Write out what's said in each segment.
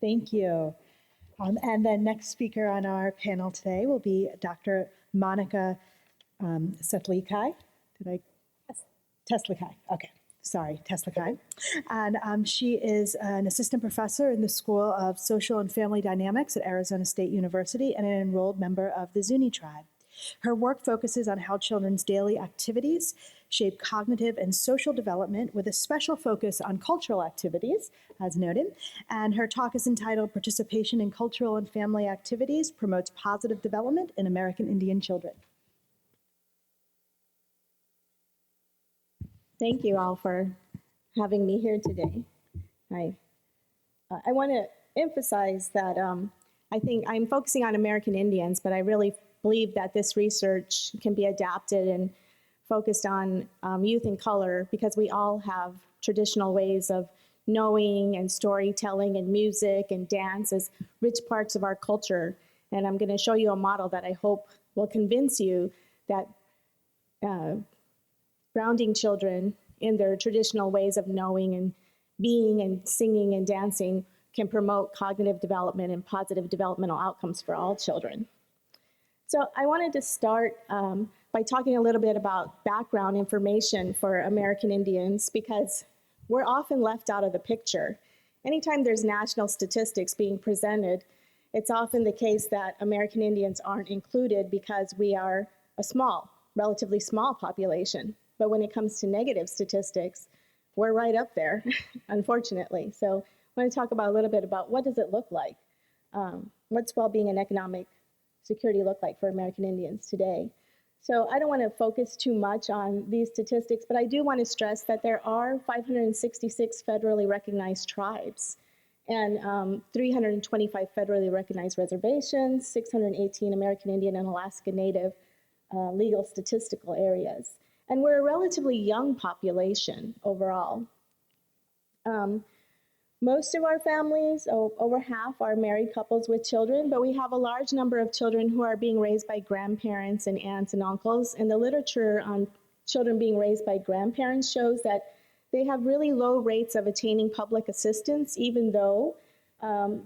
Thank you. And the next speaker on our panel today will be Dr. Monica Tsethlika. Tsethlika. Okay. Sorry, Tsethlika. And she is an assistant professor in the School of Social and Family Dynamics at Arizona State University and an enrolled member of the Zuni tribe. Her work focuses on how children's daily activities shape cognitive and social development with a special focus on cultural activities, as noted. And her talk is entitled Participation in Cultural and Family Activities Promotes Positive Development in American Indian Children. Thank you all for having me here today. I want to emphasize that I think I'm focusing on American Indians, but I really believe that this research can be adapted and focused on youth in color, because we all have traditional ways of knowing and storytelling and music and dance as rich parts of our culture. And I'm going to show you a model that I hope will convince you that grounding children in their traditional ways of knowing and being and singing and dancing can promote cognitive development and positive developmental outcomes for all children. So I wanted to start by talking a little bit about background information for American Indians, because we're often left out of the picture. Anytime there's national statistics being presented, it's often the case that American Indians aren't included because we are a relatively small population. But when it comes to negative statistics, we're right up there, unfortunately. So I want to talk about a little bit about what does it look like? What's well-being and economic security look like for American Indians today? So I don't want to focus too much on these statistics, but I do want to stress that there are 566 federally recognized tribes and 325 federally recognized reservations, 618 American Indian and Alaska Native legal statistical areas. And we're a relatively young population overall. Most of our families, over half, are married couples with children, but we have a large number of children who are being raised by grandparents and aunts and uncles. And the literature on children being raised by grandparents shows that they have really low rates of attaining public assistance, even though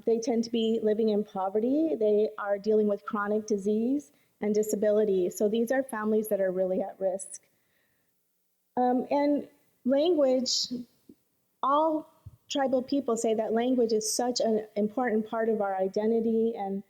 they tend to be living in poverty. They are dealing with chronic disease and disability. So these are families that are really at risk. And language, all tribal people say that language is such an important part of our identity and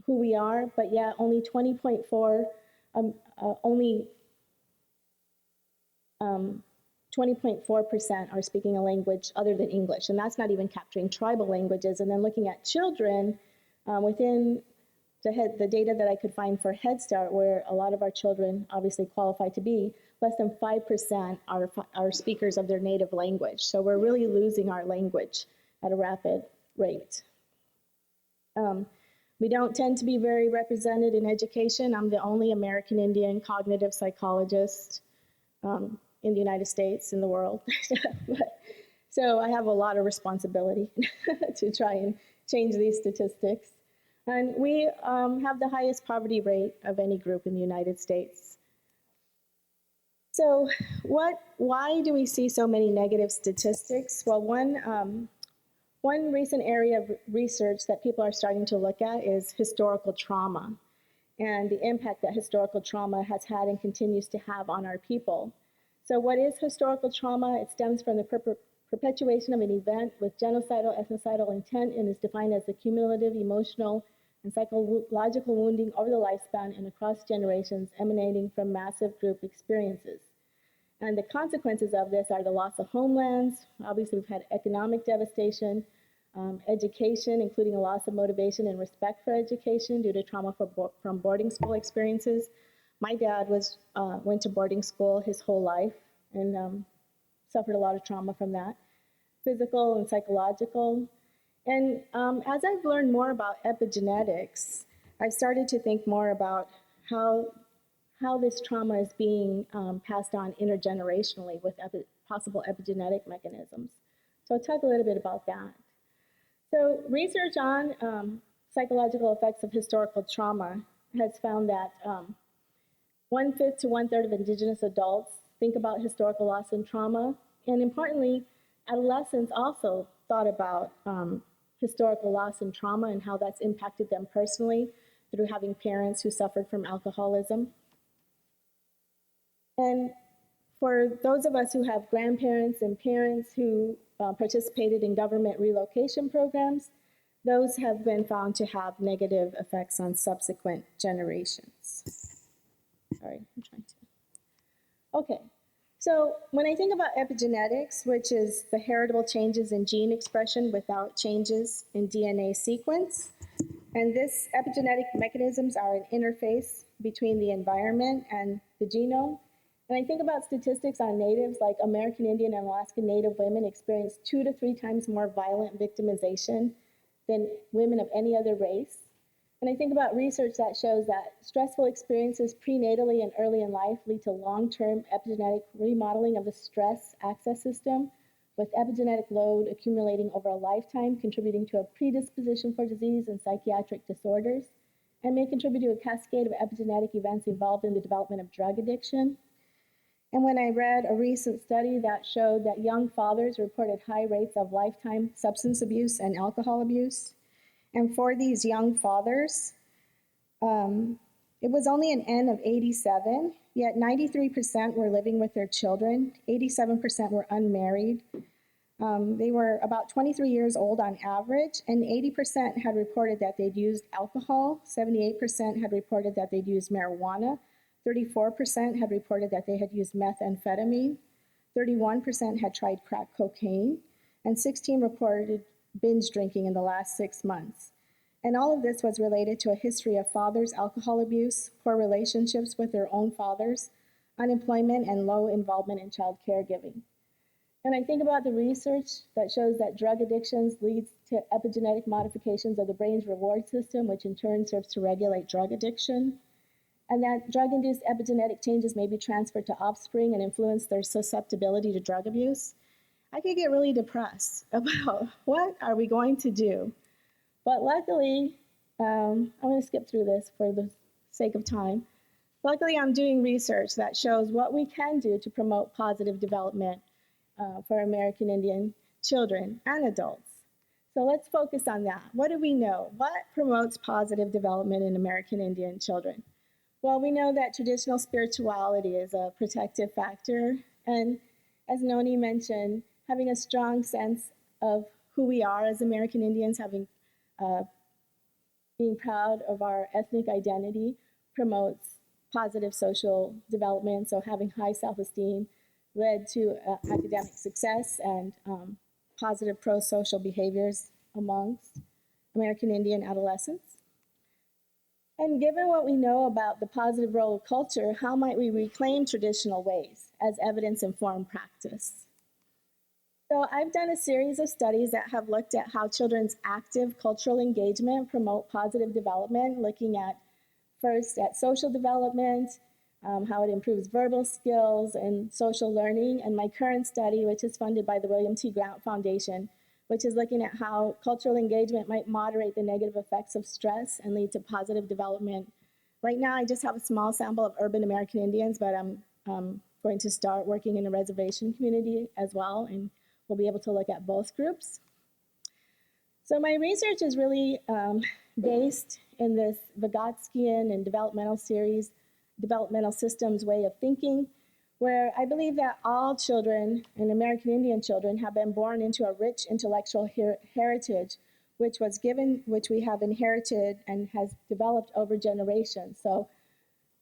who we are, but yet only 20.4% are speaking a language other than English, and that's not even capturing tribal languages. And then looking at children, within the data that I could find for Head Start, where a lot of our children obviously qualify to be, less than 5% are speakers of their native language. So we're really losing our language at a rapid rate. We don't tend to be very represented in education. I'm the only American Indian cognitive psychologist in the United States, in the world. So I have a lot of responsibility to try and change these statistics. And we have the highest poverty rate of any group in the United States. So why do we see so many negative statistics? Well, one recent area of research that people are starting to look at is historical trauma and the impact that historical trauma has had and continues to have on our people. So what is historical trauma? It stems from the perpetuation of an event with genocidal, ethnocidal intent, and is defined as the cumulative emotional and psychological wounding over the lifespan and across generations emanating from massive group experiences. And the consequences of this are the loss of homelands. Obviously, we've had economic devastation, education, including a loss of motivation and respect for education due to trauma from boarding school experiences. My dad went to boarding school his whole life and suffered a lot of trauma from that, physical and psychological. And as I've learned more about epigenetics, I've started to think more about how this trauma is being passed on intergenerationally with possible epigenetic mechanisms. So I'll talk a little bit about that. So research on psychological effects of historical trauma has found that 1/5 to 1/3 of Indigenous adults think about historical loss and trauma. And importantly, adolescents also thought about historical loss and trauma and how that's impacted them personally through having parents who suffered from alcoholism. And for those of us who have grandparents and parents who participated in government relocation programs, those have been found to have negative effects on subsequent generations. Sorry, I'm trying to. Okay, so when I think about epigenetics, which is the heritable changes in gene expression without changes in DNA sequence, and this epigenetic mechanisms are an interface between the environment and the genome. And I think about statistics on natives, like American Indian and Alaska Native women experience 2 to 3 times more violent victimization than women of any other race. And I think about research that shows that stressful experiences prenatally and early in life lead to long-term epigenetic remodeling of the stress access system, with epigenetic load accumulating over a lifetime, contributing to a predisposition for disease and psychiatric disorders, and may contribute to a cascade of epigenetic events involved in the development of drug addiction. And when I read a recent study that showed that young fathers reported high rates of lifetime substance abuse and alcohol abuse, and for these young fathers, it was only an N of 87, yet 93% were living with their children, 87% were unmarried. They were about 23 years old on average, and 80% had reported that they'd used alcohol, 78% had reported that they'd used marijuana, 34% had reported that they had used methamphetamine, 31% had tried crack cocaine, and 16% reported binge drinking in the last 6 months. And all of this was related to a history of fathers' alcohol abuse, poor relationships with their own fathers, unemployment, and low involvement in child caregiving. And I think about the research that shows that drug addictions leads to epigenetic modifications of the brain's reward system, which in turn serves to regulate drug addiction, and that drug-induced epigenetic changes may be transferred to offspring and influence their susceptibility to drug abuse. I could get really depressed about what are we going to do. But luckily, I'm going to skip through this for the sake of time. Luckily, I'm doing research that shows what we can do to promote positive development for American Indian children and adults. So let's focus on that. What do we know? What promotes positive development in American Indian children? Well, we know that traditional spirituality is a protective factor. And as Noni mentioned, having a strong sense of who we are as American Indians, being proud of our ethnic identity promotes positive social development. So having high self-esteem led to academic success and positive pro-social behaviors amongst American Indian adolescents. And given what we know about the positive role of culture, how might we reclaim traditional ways as evidence-informed practice? So I've done a series of studies that have looked at how children's active cultural engagement promote positive development, looking at first at social development, how it improves verbal skills and social learning, and my current study, which is funded by the William T. Grant Foundation, which is looking at how cultural engagement might moderate the negative effects of stress and lead to positive development. Right now, I just have a small sample of urban American Indians, but I'm going to start working in a reservation community as well, and we'll be able to look at both groups. So my research is really based in this Vygotskian and developmental series, developmental systems way of thinking, where I believe that all children and American Indian children have been born into a rich intellectual heritage, which we have inherited and has developed over generations. So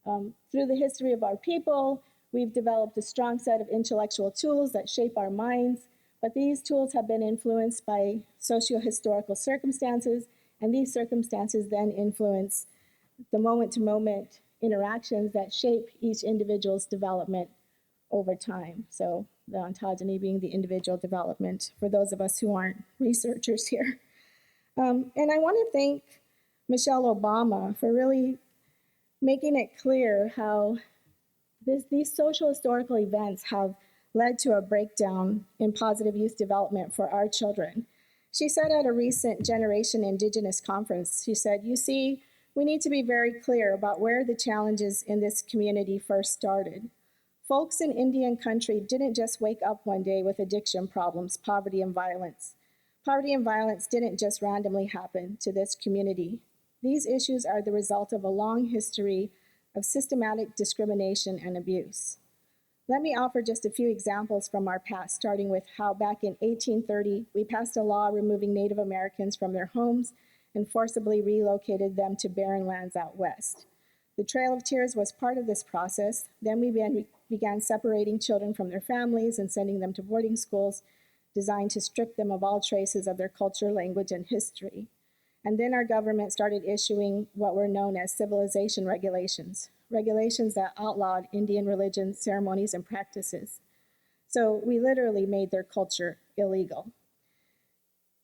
through the history of our people, we've developed a strong set of intellectual tools that shape our minds, but these tools have been influenced by socio-historical circumstances, and these circumstances then influence the moment-to-moment interactions that shape each individual's development over time. So the ontogeny being the individual development for those of us who aren't researchers here. And I want to thank Michelle Obama for really making it clear how these social historical events have led to a breakdown in positive youth development for our children. She said at a recent Generation Indigenous conference, she said, "You see, we need to be very clear about where the challenges in this community first started. Folks in Indian country didn't just wake up one day with addiction problems, poverty, and violence. Poverty and violence didn't just randomly happen to this community. These issues are the result of a long history of systematic discrimination and abuse. Let me offer just a few examples from our past, starting with how back in 1830, we passed a law removing Native Americans from their homes and forcibly relocated them to barren lands out west. The Trail of Tears was part of this process. Then we began separating children from their families and sending them to boarding schools designed to strip them of all traces of their culture, language, and history. And then our government started issuing what were known as civilization regulations, regulations that outlawed Indian religions, ceremonies, and practices. So we literally made their culture illegal.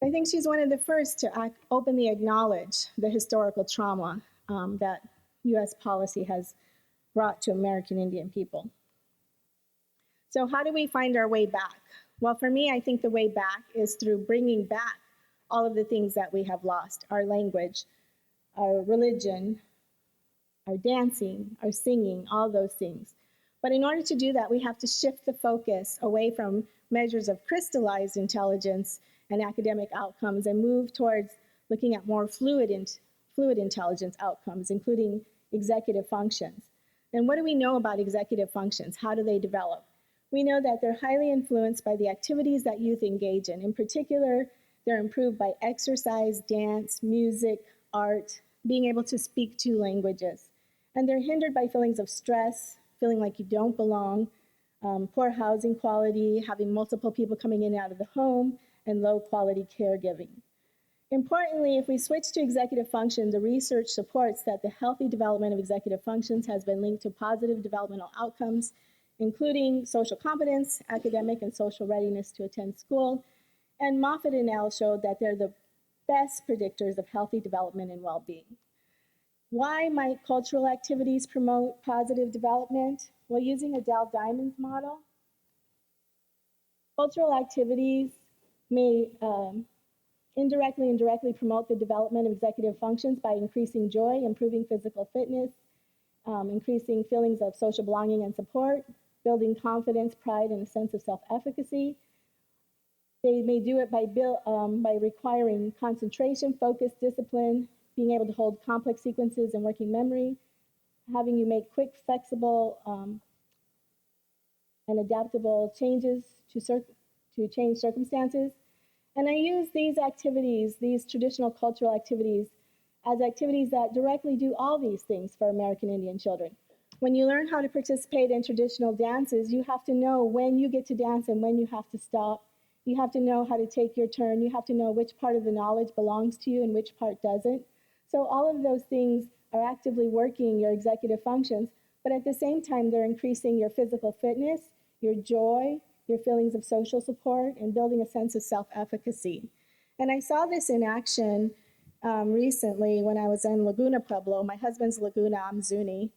I think she's one of the first to openly acknowledge the historical trauma that US policy has brought to American Indian people. So how do we find our way back? Well, for me, I think the way back is through bringing back all of the things that we have lost: our language, our religion, our dancing, our singing, all those things. But in order to do that, we have to shift the focus away from measures of crystallized intelligence and academic outcomes and move towards looking at more fluid intelligence outcomes, including executive functions. And what do we know about executive functions? How do they develop? We know that they're highly influenced by the activities that youth engage in. In particular, they're improved by exercise, dance, music, art, being able to speak two languages. And they're hindered by feelings of stress, feeling like you don't belong, poor housing quality, having multiple people coming in and out of the home, and low quality caregiving. Importantly, if we switch to executive function, the research supports that the healthy development of executive functions has been linked to positive developmental outcomes, including social competence, academic and social readiness to attend school. And Moffitt and al. Showed that they're the best predictors of healthy development and well-being. Why might cultural activities promote positive development? Well, using Adele Diamond's model, cultural activities may indirectly and directly promote the development of executive functions by increasing joy, improving physical fitness, increasing feelings of social belonging and support, building confidence, pride, and a sense of self-efficacy. They may do it by requiring concentration, focus, discipline, being able to hold complex sequences and working memory, having you make quick, flexible, and adaptable changes to change circumstances. And I use these activities, these traditional cultural activities, as activities that directly do all these things for American Indian children. When you learn how to participate in traditional dances, you have to know when you get to dance and when you have to stop. You have to know how to take your turn. You have to know which part of the knowledge belongs to you and which part doesn't. So all of those things are actively working your executive functions, but at the same time, they're increasing your physical fitness, your joy, your feelings of social support, and building a sense of self-efficacy. And I saw this in action recently when I was in Laguna Pueblo. My husband's Laguna, I'm Zuni,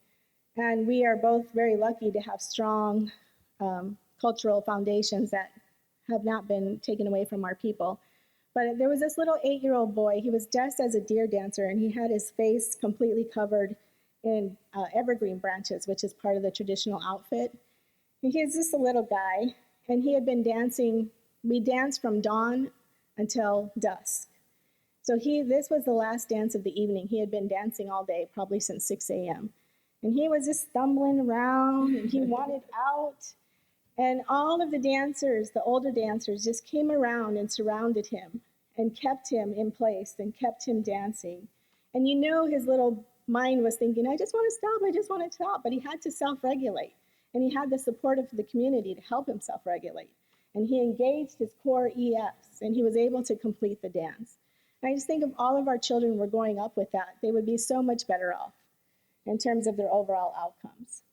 and we are both very lucky to have strong cultural foundations that have not been taken away from our people. But there was this little 8-year-old boy. He was dressed as a deer dancer, and he had his face completely covered in evergreen branches, which is part of the traditional outfit. And he was just a little guy, and he had been dancing. We danced from dawn until dusk. So this was the last dance of the evening. He had been dancing all day, probably since 6 a.m. And he was just stumbling around, and he wanted out. And all of the dancers, the older dancers, just came around and surrounded him and kept him in place and kept him dancing. And you know his little mind was thinking, I just want to stop, I just want to stop. But he had to self-regulate. And he had the support of the community to help him self-regulate. And he engaged his core EFs, and he was able to complete the dance. And I just think if all of our children were growing up with that, they would be so much better off in terms of their overall outcomes.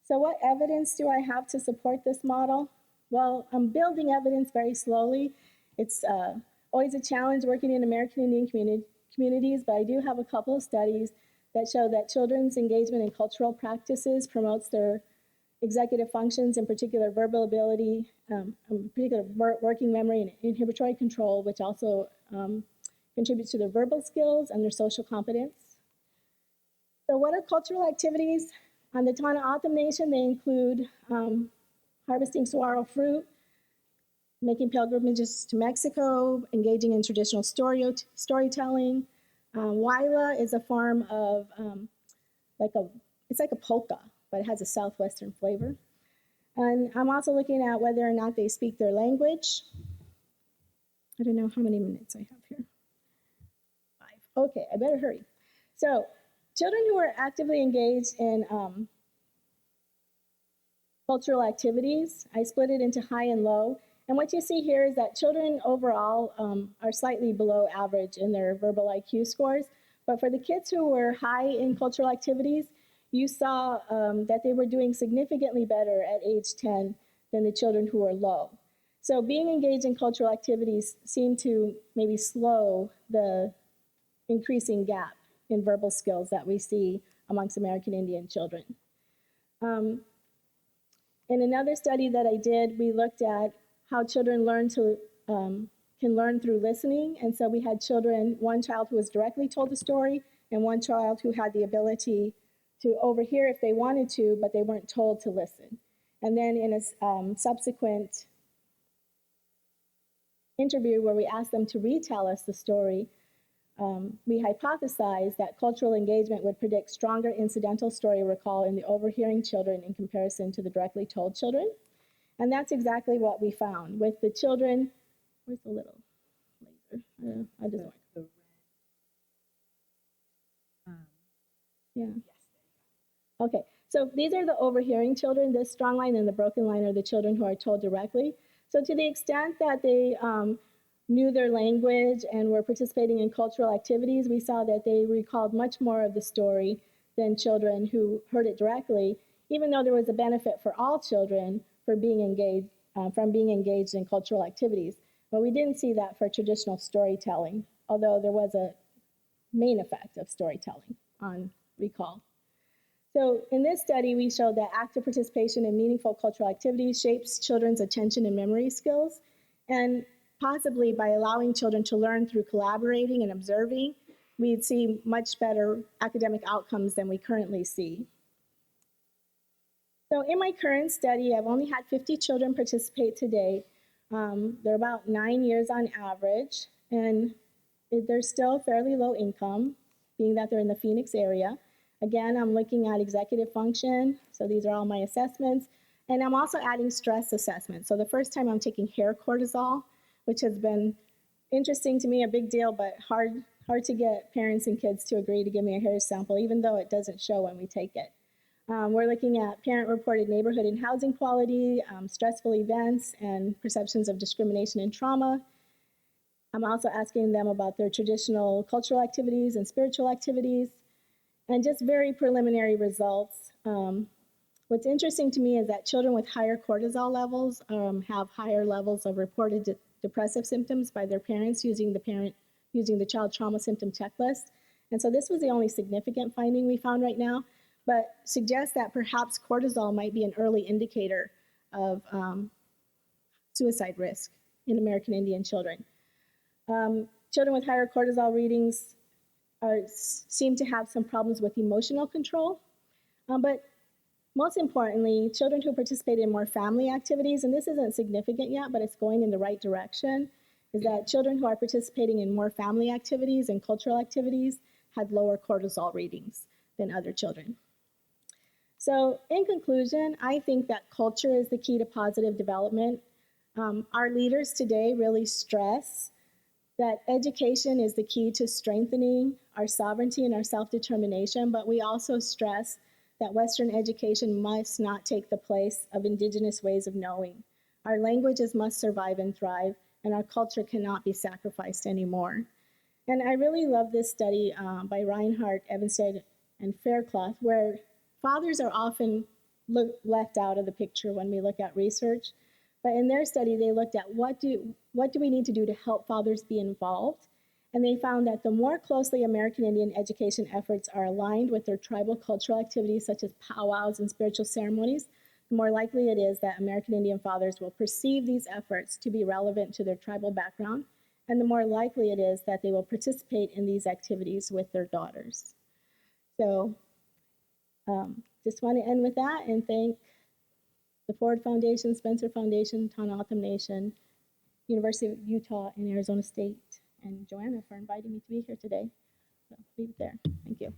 So what evidence do I have to support this model? Well, I'm building evidence very slowly. It's always a challenge working in American Indian communities, but I do have a couple of studies that show that children's engagement in cultural practices promotes their executive functions, in particular verbal ability, in particular working memory and inhibitory control, which also contributes to their verbal skills and their social competence. So what are cultural activities? On the Tohono O'odham Nation, they include harvesting saguaro fruit, making pilgrimages to Mexico, engaging in traditional storytelling. Waila is a form of it's like a polka, but it has a southwestern flavor. And I'm also looking at whether or not they speak their language. I don't know how many minutes I have here. 5. Okay, I better hurry. So, children who are actively engaged in cultural activities, I split it into high and low. And what you see here is that children overall are slightly below average in their verbal IQ scores. But for the kids who were high in cultural activities, you saw that they were doing significantly better at age 10 than the children who were low. So being engaged in cultural activities seemed to maybe slow the increasing gap in verbal skills that we see amongst American Indian children. In another study that I did, we looked at how children can learn through listening. And so we had one child who was directly told the story, and one child who had the ability to overhear if they wanted to, but they weren't told to listen. And then in a subsequent interview where we asked them to retell us the story, we hypothesized that cultural engagement would predict stronger incidental story recall in the overhearing children in comparison to the directly told children. And that's exactly what we found. With the children, where's the little laser? I just want the red. yeah. Yes. Okay, so these are the overhearing children. This strong line and the broken line are the children who are told directly. So to the extent that they knew their language and were participating in cultural activities, we saw that they recalled much more of the story than children who heard it directly, even though there was a benefit for all children for being engaged, from being engaged in cultural activities. But we didn't see that for traditional storytelling, although there was a main effect of storytelling on recall. So in this study, we showed that active participation in meaningful cultural activities shapes children's attention and memory skills. And possibly by allowing children to learn through collaborating and observing, we'd see much better academic outcomes than we currently see. So in my current study, I've only had 50 children participate to date. They're about 9 years on average, and they're still fairly low income, being that they're in the Phoenix area. Again, I'm looking at executive function, so these are all my assessments. And I'm also adding stress assessment. So the first time I'm taking hair cortisol, which has been interesting to me, a big deal, but hard to get parents and kids to agree to give me a hair sample, even though it doesn't show when we take it. We're looking at parent-reported neighborhood and housing quality, stressful events, and perceptions of discrimination and trauma. I'm also asking them about their traditional cultural activities and spiritual activities, and just very preliminary results. What's interesting to me is that children with higher cortisol levels have higher levels of reported depressive symptoms by their parents using the child trauma symptom checklist. And so this was the only significant finding we found right now, but suggests that perhaps cortisol might be an early indicator of suicide risk in American Indian children. Children with higher cortisol readings seem to have some problems with emotional control, but most importantly, children who participate in more family activities, and this isn't significant yet, but it's going in the right direction, is that children who are participating in more family activities and cultural activities had lower cortisol readings than other children. So in conclusion, I think that culture is the key to positive development. Our leaders today really stress that education is the key to strengthening our sovereignty and our self-determination, but we also stress that Western education must not take the place of indigenous ways of knowing. Our languages must survive and thrive, and our culture cannot be sacrificed anymore. And I really love this study by Reinhardt, Evanstead, and Faircloth, where fathers are often left out of the picture when we look at research. But in their study, they looked at what do we need to do to help fathers be involved? And they found that the more closely American Indian education efforts are aligned with their tribal cultural activities, such as powwows and spiritual ceremonies, the more likely it is that American Indian fathers will perceive these efforts to be relevant to their tribal background, and the more likely it is that they will participate in these activities with their daughters. So just want to end with that and thank the Ford Foundation, Spencer Foundation, Tohono O'odham Nation, University of Utah, and Arizona State, and Joanna for inviting me to be here today. So leave it there. Thank you.